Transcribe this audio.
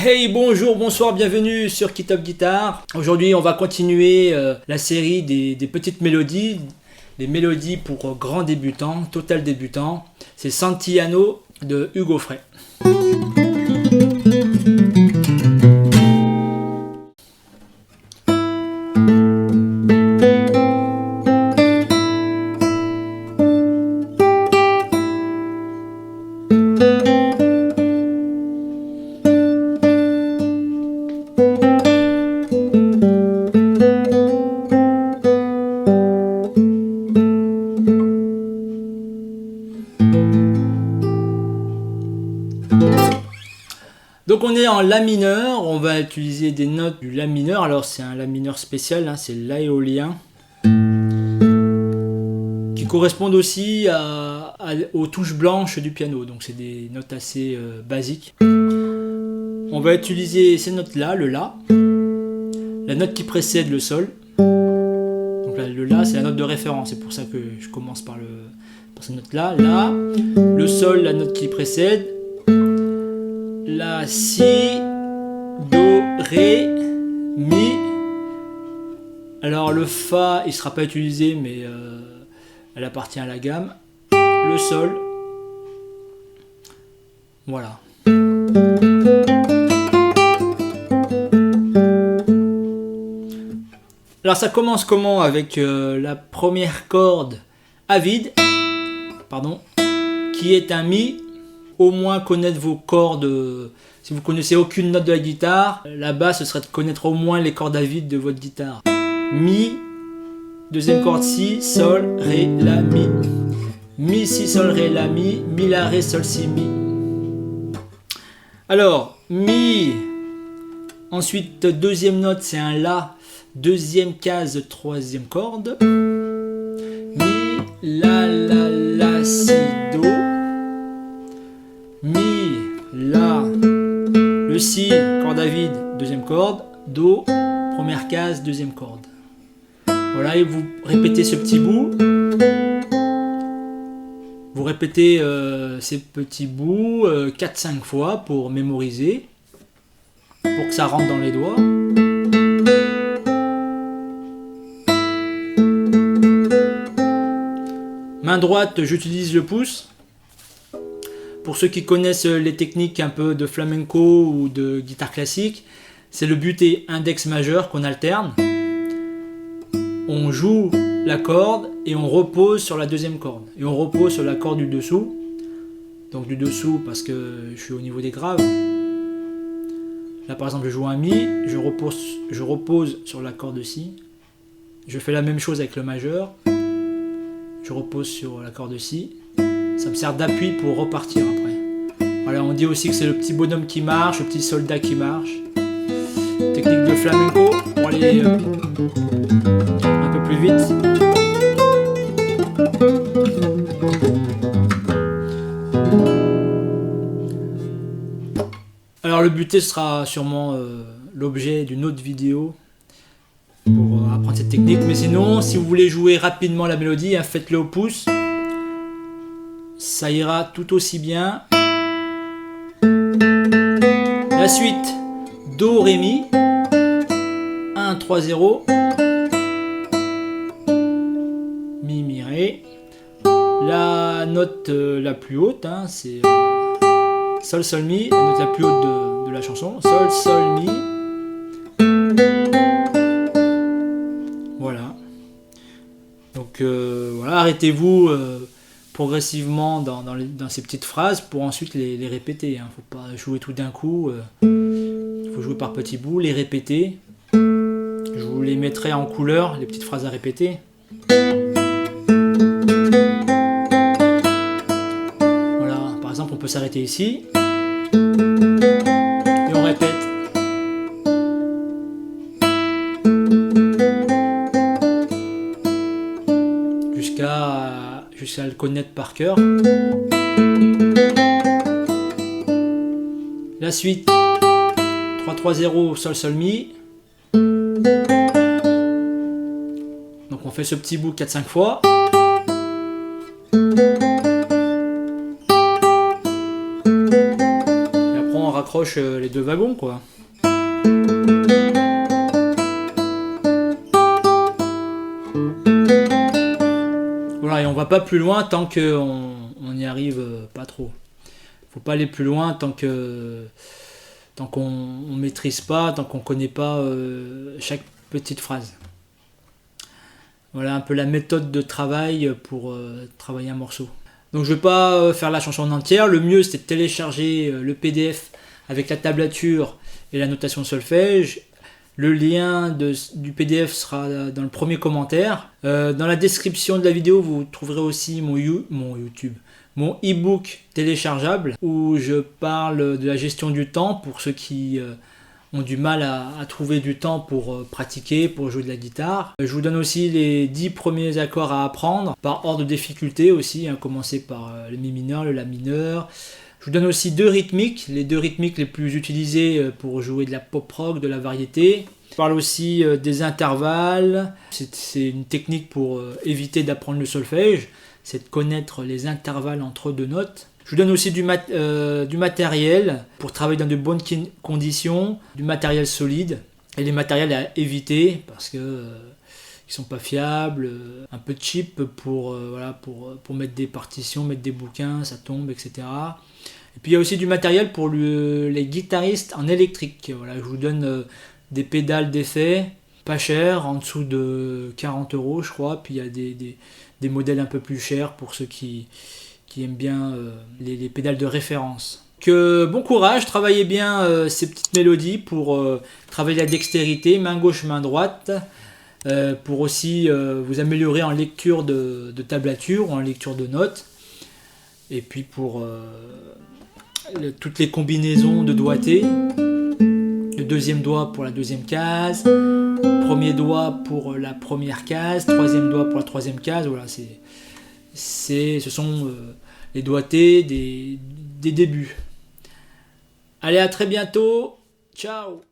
Hey, bonjour, bonsoir, bienvenue sur Kitop Guitare. Aujourd'hui, on va continuer la série des petites mélodies, des mélodies pour grands débutants, total débutants. C'est Santillano de Hugo Frey. Donc on est en La mineur, on va utiliser des notes du La mineur. Alors c'est un La mineur spécial, hein, c'est l'aéolien, qui correspondent aussi aux touches blanches du piano. Donc c'est des notes assez basiques. On va utiliser ces notes-là, le La, la note qui précède le Sol. Donc là, le La c'est la note de référence, c'est pour ça que je commence par cette note-là. La, le Sol, la note qui précède. La, Si, Do, Ré, Mi. Alors le Fa, il ne sera pas utilisé, mais elle appartient à la gamme. Le Sol. Voilà. Alors ça commence comment? Avec la première corde à vide, qui est un Mi. Au moins connaître vos cordes. Si vous connaissez aucune note de la guitare, la base ce serait de connaître au moins les cordes à vide de votre guitare. Mi, deuxième corde Si, Sol, Ré, La, Mi. Mi, Si, Sol, Ré, La, Mi. Mi, La, Ré, Sol, Si, Mi. Alors, Mi. Ensuite, deuxième note, c'est un La. Deuxième case, troisième corde. Mi, La, Si, Do. Mi, La, le Si, corde à vide, deuxième corde, Do, première case, deuxième corde. Voilà, et vous répétez ce petit bout. Vous répétez ces petits bouts 4-5 fois pour mémoriser, pour que ça rentre dans les doigts. Main droite, j'utilise le pouce. Pour ceux qui connaissent les techniques un peu de flamenco ou de guitare classique, c'est le buté index majeur qu'on alterne. On joue la corde et on repose sur la deuxième corde. Et on repose sur la corde du dessous. Donc du dessous parce que je suis au niveau des graves. Là par exemple je joue un Mi, je repose sur la corde de Si. Je fais la même chose avec le majeur. Je repose sur la corde de Si. Ça me sert d'appui pour repartir après. Voilà, on dit aussi que c'est le petit bonhomme qui marche, le petit soldat qui marche. Technique de flamenco pour aller un peu plus vite. Alors le buté sera sûrement l'objet d'une autre vidéo pour apprendre cette technique. Mais sinon, si vous voulez jouer rapidement la mélodie, faites-le au pouce. Ça ira tout aussi bien. La suite, Do, Ré, Mi. 1, 3, 0. Mi, Mi, Ré. La note la plus haute, hein, c'est Sol, Sol, Mi. La note la plus haute de la chanson. Sol, Sol, Mi. Voilà. Donc voilà, arrêtez-vous progressivement dans ces petites phrases pour ensuite les répéter. Faut pas jouer tout d'un coup. Il faut jouer par petits bouts, les répéter. Je vous les mettrai en couleur, les petites phrases à répéter. Voilà, par exemple, on peut s'arrêter ici. Et on répète. Jusqu'à le connaître par cœur. La suite, 3-3-0, Sol, Sol, Mi. Donc on fait ce petit bout 4-5 fois. accroche les deux wagons, quoi. Voilà, et on va pas plus loin tant qu'on n'y arrive pas trop. Faut pas aller plus loin tant qu'on maîtrise pas, tant qu'on connaît pas chaque petite phrase. Voilà un peu la méthode de travail pour travailler un morceau. Donc je vais pas faire la chanson en entière. Le mieux c'est de télécharger le PDF avec la tablature et la notation de solfège. Le lien du PDF sera dans le premier commentaire. Dans la description de la vidéo, vous trouverez aussi mon e-book téléchargeable où je parle de la gestion du temps pour ceux qui ont du mal à trouver du temps pour pratiquer, pour jouer de la guitare. Je vous donne aussi les 10 premiers accords à apprendre par ordre de difficulté aussi, commencer par le mi mineur, le la mineur. Je vous donne aussi les deux rythmiques les plus utilisées pour jouer de la pop rock, de la variété. Je parle aussi des intervalles. C'est une technique pour éviter d'apprendre le solfège, c'est de connaître les intervalles entre deux notes. Je vous donne aussi du matériel pour travailler dans de bonnes conditions, du matériel solide et les matériels à éviter parce que ils sont pas fiables, un peu cheap pour mettre des partitions, mettre des bouquins, ça tombe, etc. Et puis il y a aussi du matériel pour les guitaristes en électrique. Voilà, je vous donne des pédales d'effet, pas cher, en dessous de 40 € je crois. Puis il y a des modèles un peu plus chers pour ceux qui aiment bien les pédales de référence. Bon courage, travaillez bien ces petites mélodies pour travailler la dextérité, main gauche, main droite, pour aussi vous améliorer en lecture de tablature ou en lecture de notes. Et puis pour toutes les combinaisons de doigté, le deuxième doigt pour la deuxième case, premier doigt pour la première case, troisième doigt pour la troisième case. Voilà, ce sont les doigtés des débuts. Allez, à très bientôt. Ciao.